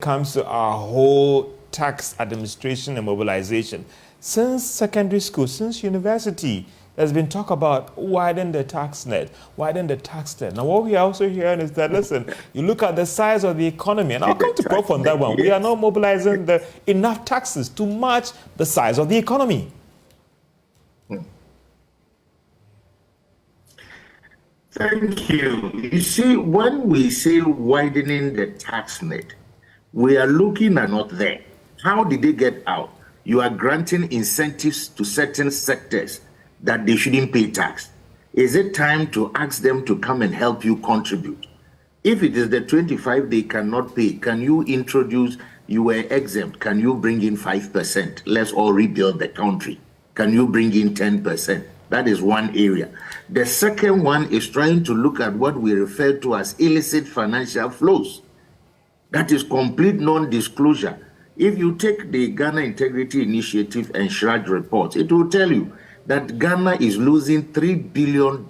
Comes to our whole tax administration and mobilization. Since secondary school, since university, there's been talk about widen the tax net, widen the tax net. Now, what we are also hearing is that, listen, you look at the size of the economy, and I'll come to Prof on that one. We are not mobilizing enough taxes to match the size of the economy. Thank you. You see, when we say widening the tax net, we are looking at not there. How did they get out? You are granting incentives to certain sectors that they shouldn't pay tax. Is it time to ask them to come and help you contribute? If it is the 25 they cannot pay, can you introduce, you were exempt, can you bring in 5%? Let's all rebuild the country. Can you bring in 10%? That is one area. The second one is trying to look at what we refer to as illicit financial flows. That is complete non-disclosure. If you take the Ghana Integrity Initiative and SHRAG reports, it will tell you that Ghana is losing $3 billion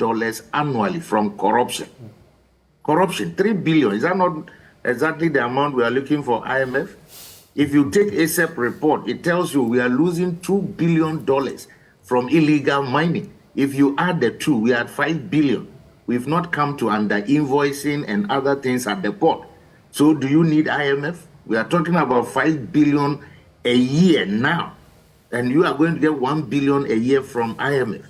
annually from corruption. Corruption, $3 billion. Is that not exactly the amount we are looking for IMF? If you take ASEP report, it tells you we are losing $2 billion from illegal mining. If you add the two, we are at $5 billion. We've not come to under-invoicing and other things at the port. So do you need IMF? We are talking about $5 billion a year now, and you are going to get $1 billion a year from IMF.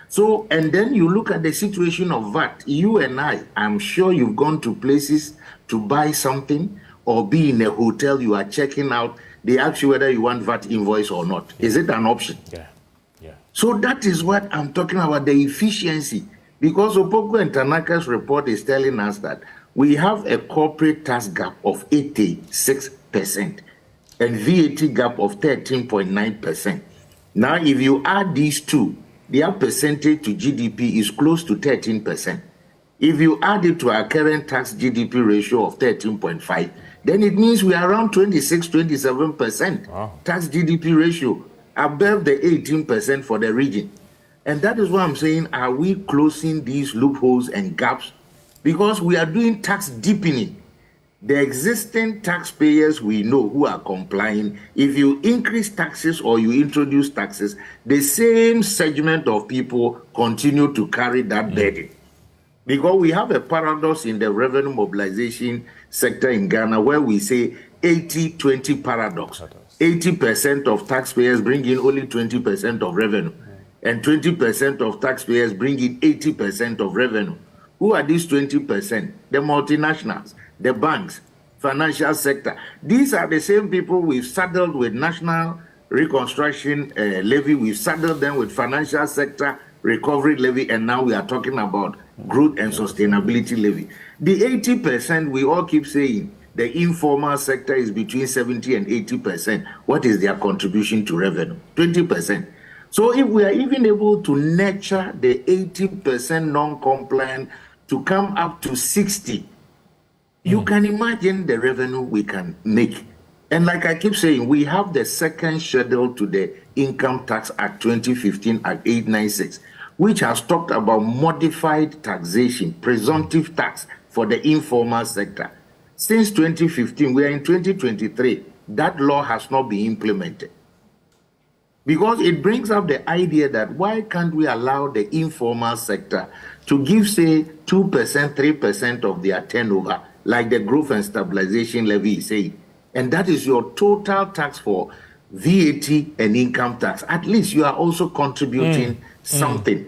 So, and then you look at the situation of VAT. You and I'm sure you've gone to places to buy something or be in a hotel, you are checking out, they ask you whether you want VAT invoice or not. Yeah. Is it an option? Yeah. So that is what I'm talking about, the efficiency. Because Opoko and Tanaka's report is telling us that we have a corporate tax gap of 86% and VAT gap of 13.9%. Now, if you add these two, their percentage to GDP is close to 13%. If you add it to our current tax GDP ratio of 13.5, then it means we are around 26, 27% tax GDP ratio, above the 18% for the region. And that is why I'm saying, are we closing these loopholes and gaps? Because we are doing tax deepening. The existing taxpayers we know who are complying, if you increase taxes or you introduce taxes, the same segment of people continue to carry that burden. Because we have a paradox in the revenue mobilization sector in Ghana where we say 80-20 paradox. 80% of taxpayers bring in only 20% of revenue, and 20% of taxpayers bring in 80% of revenue. Who are these 20%? The multinationals, the banks, financial sector. These are the same people we've saddled with National Reconstruction Levy, we've saddled them with financial sector recovery levy, and now we are talking about growth and sustainability levy. The 80% we all keep saying, the informal sector is between 70 and 80%. What is their contribution to revenue? 20%. So if we are even able to nurture the 80% non-compliant to come up to 60, you can imagine the revenue we can make. And like I keep saying, we have the second schedule to the Income Tax Act 2015 Act 896, which has talked about modified taxation, presumptive tax for the informal sector. Since 2015, we are in 2023, that law has not been implemented. Because it brings up the idea that why can't we allow the informal sector to give, say, 2%, 3% of their turnover, like the growth and stabilization levy is saying. And that is your total tax for VAT and income tax. At least you are also contributing something.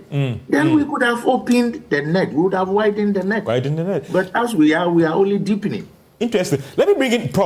Then we could have opened the net. We would have widened the net. Widened the net. But as we are only deepening. Interesting. Let me bring in Prof.